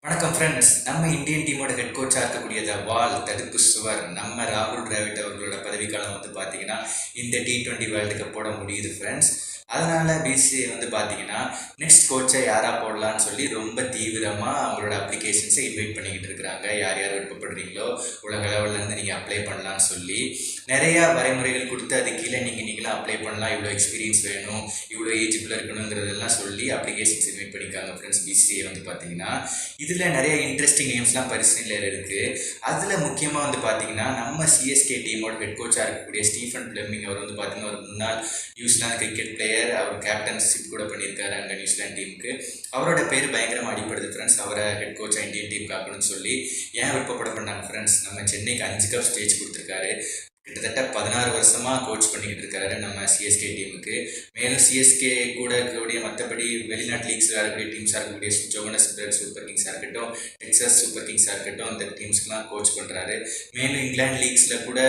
வணக்கம் ஃப்ரெண்ட்ஸ். நம்ம இந்தியன் டீமோட ஹெட் கோச்சாக இருக்கக்கூடிய வால் தடுப்பு சுவர் நம்ம ராகுல் டிராவிட் அவர்களோட பதவிக்காலம் பார்த்தீங்கன்னா இந்த T20 வேர்ல்டு கப்போட முடியுது ஃப்ரெண்ட்ஸ். அதனால பிசிசிஐ பார்த்தீங்கன்னா நெக்ஸ்ட் கோச்சை யாரா போடலான்னு சொல்லி ரொம்ப தீவிரமாக அவங்களோட அப்ளிகேஷன்ஸை இன்வைட் பண்ணிக்கிட்டு இருக்கிறாங்க. யார் யார் விருப்பப்படுறீங்களோ உலக லெவல்லேருந்து நீங்கள் அப்ளை பண்ணலான்னு சொல்லி நிறையா வரைமுறைகள் கொடுத்து அது கீழே நீங்களும் அப்ளை பண்ணலாம், இவ்வளோ எக்ஸ்பீரியன்ஸ் வேணும், இவ்வளோ ஏஜுக்குள்ளே இருக்கணுங்கிறதெல்லாம் சொல்லி அப்ளிகேஷன்ஸ் இன்வைட் பண்ணியிருக்காங்க ஃப்ரெண்ட்ஸ். பிசிசிஐ பார்த்தீங்கன்னா இதில் நிறைய இன்ட்ரெஸ்டிங் நேம்ஸ்லாம் பரிசீலனையில் இருக்குது. அதில் முக்கியமாக பார்த்தீங்கன்னா நம்ம சிஎஸ்கே டீமோட ஹெட் கோச்சாக இருக்கக்கூடிய ஸ்டீஃபன் ஃப்ளெமிங் அவர் பார்த்தீங்கன்னா ஒரு முன்னாள் நியூசிலாந்து கிரிக்கெட் பிளேயர். அவர் கேப்டன்ஷிப் கூட பண்ணியிருக்காரு அங்கே நியூசிலாந்து டீமுக்கு. அவரோட பேர் பயங்கரமாக அடிப்படுது ஃப்ரெண்ட்ஸ். அவரை ஹெட் கோச்சாக இந்தியன் டீம் ஆக்கணும்னு சொல்லி ஏன் விருப்பப்பட பண்ணாங்க ஃப்ரெண்ட்ஸ். நம்ம சென்னைக்கு 5 கப் ஸ்டேஜ் கொடுத்துருக்காரு. கிட்டத்தட்ட 16 வருஷமாக கோச் பண்ணிக்கிட்டு இருக்காரு நம்ம சிஎஸ்கே டீமுக்கு. மேலும் சிஎஸ்கே கூட இருக்கக்கூடிய மற்றபடி வெளிநாட்டு லீக்ஸில் இருக்கக்கூடிய டீம்ஸாக இருக்கக்கூடிய ஜோகன்னஸ்பர்க் சூப்பர் கிங்ஸாக இருக்கட்டும், டெக்சாஸ் சூப்பர் கிங்ஸாக இருக்கட்டும், இந்த டீம்ஸ்க்குலாம் கோச் பண்ணுறாரு. மேலும் இங்கிலாந்து லீக்ஸில் கூட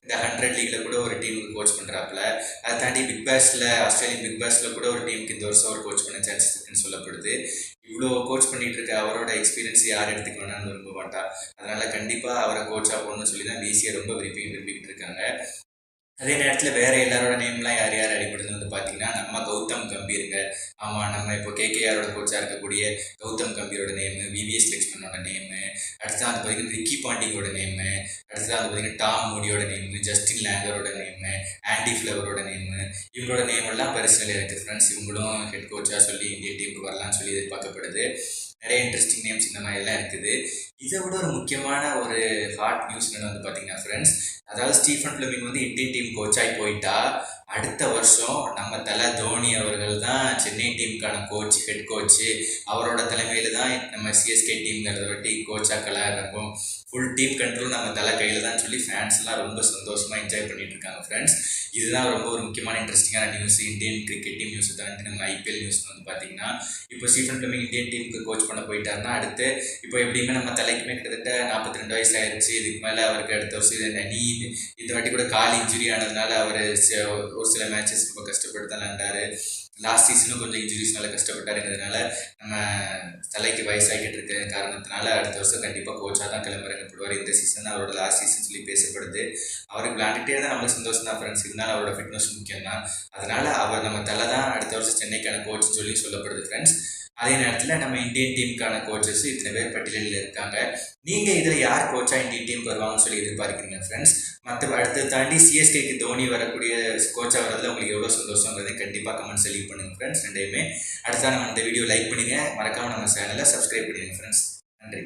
இந்த 100 லீக்ல கூட ஒரு டீமுக்கு கோச் பண்ணுறாப்புல. அதை தாண்டி பிக் பாஸில் ஆஸ்திரேலியன் பிக் பாஸில் கூட ஒரு டீமுக்கு இந்த வருஷம் ஒரு கோச் பண்ண சான்சஸ் இருக்குன்னு சொல்லப்படுது. இவ்வளோ கோச் பண்ணிட்டு இருக்க அவரோட எக்ஸ்பீரியன்ஸ் யார் எடுத்துக்க வேணாம்னு விரும்ப மாட்டா. அதனால கண்டிப்பாக அவரை கோச்சாக போகணும்னு சொல்லி தான் பிசியை ரொம்ப விரும்பிக்கிட்டு இருக்காங்க. அதே நேரத்தில் வேற எல்லாரோட நேம்லாம் யார் யார் அடிப்படுதுன்னு பார்த்தீங்கன்னா நம்ம கௌதம் கம்பீருங்க. ஆமாம், நம்ம இப்போ கேகேஆரோட கோச்சாக இருக்கக்கூடிய கௌதம் கம்பீரோட நேமு, விவிஎஸ் லக்ஷ்மணோட நேமு, அடுத்தது பார்த்தீங்கன்னா ரிக்கி பாண்டிங்கோட நேமு, அடுத்தது பார்த்தீங்கன்னா டாம் மூடியோட நேமு, ஜஸ்டின் லேங்கரோட நேமு, ஆண்டி ஃப்ளவரோட நேமு, இவங்களோட நேம் எல்லாம் பரிசீலனை இருக்குது ஃப்ரெண்ட்ஸ். இவங்களும் ஹெட் கோச்சாக சொல்லி இந்தியன் டீமுக்கு வரலான்னு சொல்லி எதிர்பார்க்கப்படுது. நிறைய இன்ட்ரெஸ்டிங் நேம்ஸ் இந்த மாதிரிலாம் இருக்குது. இதை விட ஒரு முக்கியமான ஒரு ஹாட் நியூஸ் பார்த்தீங்கன்னா ஃப்ரெண்ட்ஸ், அதாவது ஸ்டீஃபன் ஃப்ளெமிங் இந்தியன் டீம் கோச்சாகி போயிட்டா அடுத்த வருஷம் நம்ம தலை தோனி அவர்கள் தான் சென்னை டீமுக்கான கோச், ஹெட் கோச்சு. அவரோட தலைமையில் தான் நம்ம சிஎஸ்கே டீம்ங்கிறத வட்டி கோச்சாக்கெல்லாம் இருக்கும். ஃபுல் டீம் கண்ட்ரோல் நம்ம தலை கையில் தான் சொல்லி ஃபேன்ஸ்லாம் ரொம்ப சந்தோஷமாக என்ஜாய் பண்ணிட்டு இருக்காங்க ஃப்ரெண்ட்ஸ். இதுதான் ரொம்ப ஒரு முக்கியமான இன்ட்ரெஸ்டிங்கான news. Indian cricket team news தாண்டி நம்ம ஐபிஎல் நியூஸ் பார்த்தீங்கன்னா இப்போ ஸ்டீஃபன் ஃப்ளெமிங் இந்தியன் டீமுக்கு கோச் பண்ண போயிட்டாருன்னா அடுத்து இப்போ எப்படியுமே நம்ம தலைக்குமே கிட்டத்தட்ட 42 வயசு ஆயிடுச்சு. இதுக்கு மேலே அவருக்கு அடுத்த வருஷம் நீ இந்த வாட்டி கூட கால் இன்ஜுரி ஆனதுனால அவர் ஒரு சில மேட்சஸ் ரொம்ப கஷ்டப்பட்டு தான் விளாண்டாரு. லாஸ்ட் சீசனும் கொஞ்சம் இன்ஜுரிஸ்னால கஷ்டப்பட்டாருங்கிறதுனால நம்ம தலைக்கு வயசாகிட்டு இருக்க காரணத்தினால அடுத்த வருஷம் கண்டிப்பாக கோச்சாக தான் கிளம்புறப்படுவார். இந்த சீசன் அவரோட லாஸ்ட் சீசன் சொல்லி பேசப்படுது. அவருக்கு விளாண்டுட்டே தான் நம்மளுக்கு சந்தோஷம் தான் ஃப்ரெண்ட்ஸ். இருந்தாலும் அவரோட ஃபிட்னஸ் முக்கியம் தான். அதனால அவர் நம்ம தலை தான் அடுத்த வருஷம் சென்னைக்கான கோச்னு சொல்லி சொல்லப்படுது ஃப்ரெண்ட்ஸ். அதே நேரத்தில் நம்ம இந்தியன் டீமுக்கான கோச்சஸ் இத்தனை பேர் பட்டியலில் இருக்காங்க. நீங்கள் இதில் யார் கோச்சாக இந்தியன் டீம் வருவாங்கன்னு சொல்லி எதிர்பார்க்குறீங்க ஃப்ரெண்ட்ஸ். அடுத்து தாண்டி சிஎஸ்கேக்கு தோனி வரக்கூடிய கோச்சாக வரதில் உங்களுக்கு எவ்வளோ சந்தோஷங்கிறதை கண்டிப்பாக கமெண்ட்ஸ் லீவ் பண்ணுங்கள் ஃப்ரெண்ட்ஸ். ரெண்டையுமே அடுத்ததான் நம்ம இந்த வீடியோ லைக் பண்ணுங்கள், மறக்காமல் நம்ம சேனலை சப்ஸ்கிரைப் பண்ணுங்கள் ஃப்ரெண்ட்ஸ். நன்றி.